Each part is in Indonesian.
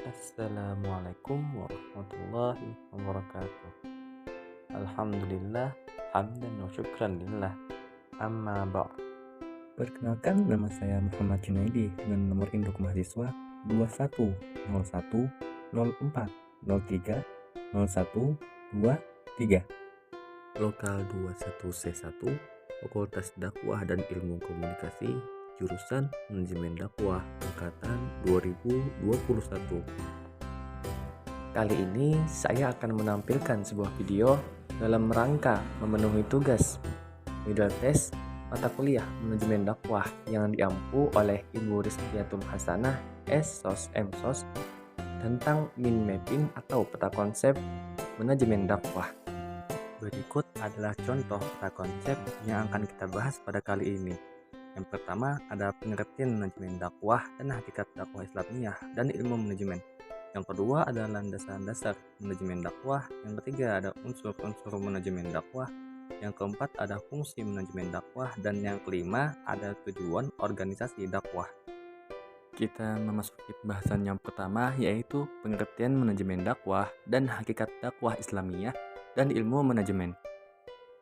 Assalamualaikum warahmatullahi wabarakatuh. Alhamdulillah, hamdan wa syukran lillah. Amma ba'd. Perkenalkan, nama saya Muhammad Junaidi dengan nomor induk mahasiswa 210104030123. Lokal 21C1, Fakultas Dakwah dan Ilmu Komunikasi, jurusan Manajemen Dakwah, angkatan 2021. Kali ini saya akan menampilkan sebuah video dalam rangka memenuhi tugas middle test mata kuliah Manajemen Dakwah yang diampu oleh Ibu Rizkiatul Hasanah S.Sos M.Sos tentang mind mapping atau peta konsep manajemen dakwah. Berikut adalah contoh peta konsep yang akan kita bahas pada kali ini. Yang pertama ada pengertian manajemen dakwah dan hakikat dakwah Islamiyah dan ilmu manajemen. Yang kedua ada landasan dasar manajemen dakwah. Yang ketiga ada unsur-unsur manajemen dakwah. Yang keempat ada fungsi manajemen dakwah. Dan yang kelima ada tujuan organisasi dakwah. Kita memasuki bahasan yang pertama, yaitu pengertian manajemen dakwah dan hakikat dakwah Islamiyah dan ilmu manajemen.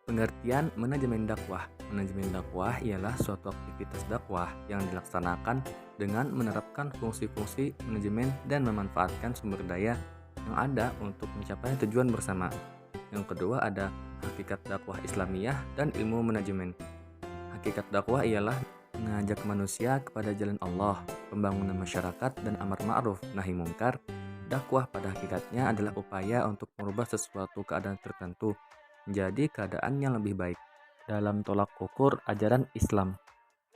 Pengertian manajemen dakwah. Manajemen dakwah ialah suatu aktivitas dakwah yang dilaksanakan dengan menerapkan fungsi-fungsi manajemen dan memanfaatkan sumber daya yang ada untuk mencapai tujuan bersama. Yang kedua ada hakikat dakwah Islamiyah dan ilmu manajemen. Hakikat dakwah ialah mengajak manusia kepada jalan Allah, pembangunan masyarakat dan amar ma'ruf nahi mungkar. Dakwah pada hakikatnya adalah upaya untuk merubah sesuatu keadaan tertentu menjadi keadaan yang lebih baik dalam tolak ukur ajaran Islam.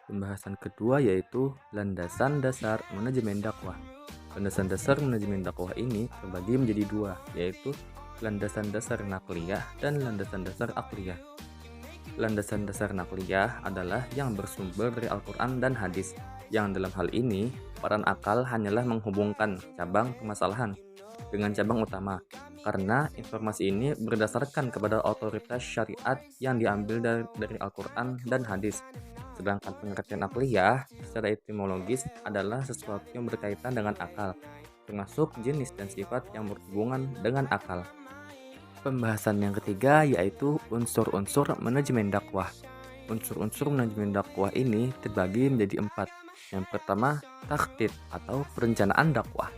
Pembahasan kedua yaitu landasan dasar manajemen dakwah. Landasan dasar manajemen dakwah ini terbagi menjadi dua, yaitu landasan dasar nakliyah dan landasan dasar akliyah. Landasan dasar nakliyah adalah yang bersumber dari Al-Quran dan hadis, yang dalam hal ini peran akal hanyalah menghubungkan cabang permasalahan dengan cabang utama, karena informasi ini berdasarkan kepada otoritas syariat yang diambil dari Al-Quran dan hadis. Sedangkan pengertian akliyah secara etimologis adalah sesuatu yang berkaitan dengan akal, termasuk jenis dan sifat yang berhubungan dengan akal. Pembahasan yang ketiga yaitu unsur-unsur manajemen dakwah. Unsur-unsur manajemen dakwah ini terbagi menjadi 4. Yang pertama, takhtid atau perencanaan dakwah,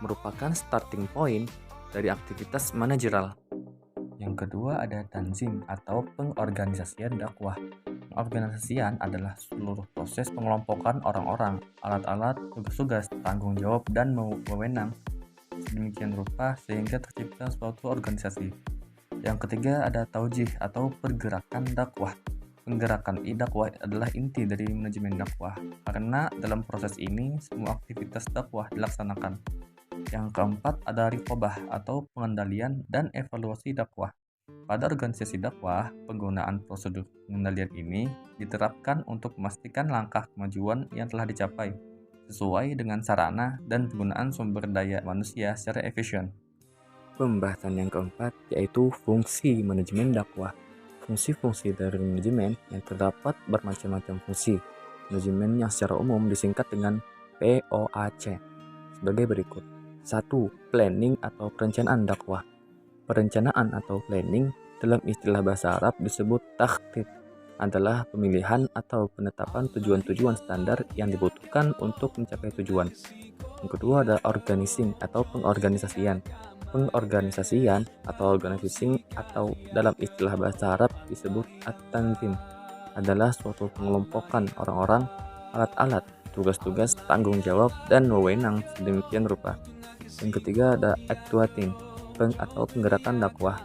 merupakan starting point dari aktivitas manajerial. Yang kedua ada tanzim atau pengorganisasian dakwah. Pengorganisasian adalah seluruh proses pengelompokan orang-orang, alat-alat, tugas-tugas, tanggung jawab, dan wewenang sedemikian rupa sehingga tercipta suatu organisasi. Yang ketiga ada taujih atau pergerakan dakwah. Penggerakan dakwah adalah inti dari manajemen dakwah, karena dalam proses ini semua aktivitas dakwah dilaksanakan. Yang keempat ada riqobah atau pengendalian dan evaluasi dakwah. Pada organisasi dakwah, penggunaan prosedur pengendalian ini diterapkan untuk memastikan langkah kemajuan yang telah dicapai sesuai dengan sarana dan penggunaan sumber daya manusia secara efisien. Pembahasan yang keempat yaitu fungsi manajemen dakwah. Fungsi-fungsi dari manajemen yang terdapat bermacam-macam fungsi. Manajemen yang secara umum disingkat dengan POAC sebagai berikut. 1. Planning atau perencanaan dakwah. Perencanaan atau planning dalam istilah bahasa Arab disebut takhtid, adalah pemilihan atau penetapan tujuan-tujuan standar yang dibutuhkan untuk mencapai tujuan. Yang kedua ada organizing atau pengorganisasian. Pengorganisasian atau organizing atau dalam istilah bahasa Arab disebut at-tanzim, adalah suatu pengelompokan orang-orang, alat-alat, tugas-tugas, tanggung jawab, dan wewenang sedemikian rupa. Yang ketiga ada actuating atau penggerakan dakwah.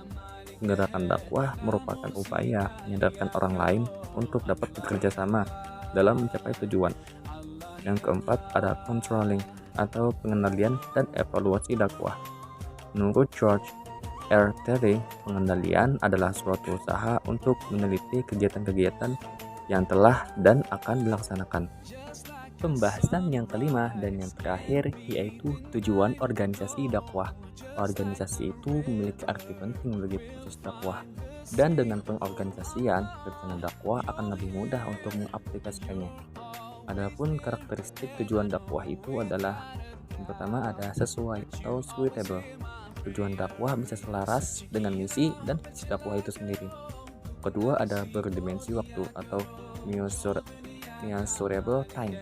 Penggerakan dakwah merupakan upaya menyadarkan orang lain untuk dapat bekerja sama dalam mencapai tujuan. Yang keempat ada controlling atau pengendalian dan evaluasi dakwah. Menurut George R. Terry, pengendalian adalah suatu usaha untuk meneliti kegiatan-kegiatan yang telah dan akan dilaksanakan. Pembahasan yang kelima dan yang terakhir yaitu tujuan organisasi dakwah. Organisasi itu memiliki arti penting bagi proses dakwah, dan dengan pengorganisasian, rencana dakwah akan lebih mudah untuk mengaplikasikannya. Adapun karakteristik tujuan dakwah itu adalah Yang pertama ada sesuai atau suitable. Tujuan dakwah bisa selaras dengan misi dan visi dakwah itu sendiri. Kedua ada berdimensi waktu atau measurable time.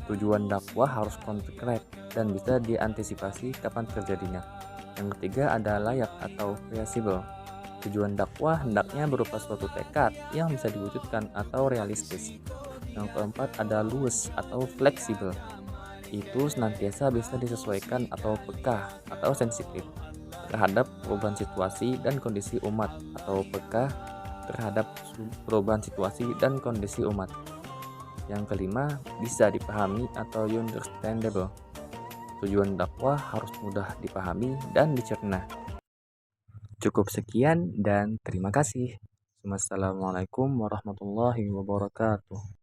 Tujuan dakwah harus konkret dan bisa diantisipasi kapan terjadinya. Yang ketiga ada layak atau feasible. Tujuan dakwah hendaknya berupa suatu tekad yang bisa diwujudkan atau realistis. Yang keempat ada loose atau fleksibel. Itu senantiasa bisa disesuaikan atau peka atau sensitif terhadap perubahan situasi dan kondisi umat atau peka terhadap perubahan situasi dan kondisi umat. Yang kelima bisa dipahami atau understandable. Tujuan dakwah harus mudah dipahami dan dicerna. Cukup sekian dan terima kasih. Wassalamualaikum warahmatullahi wabarakatuh.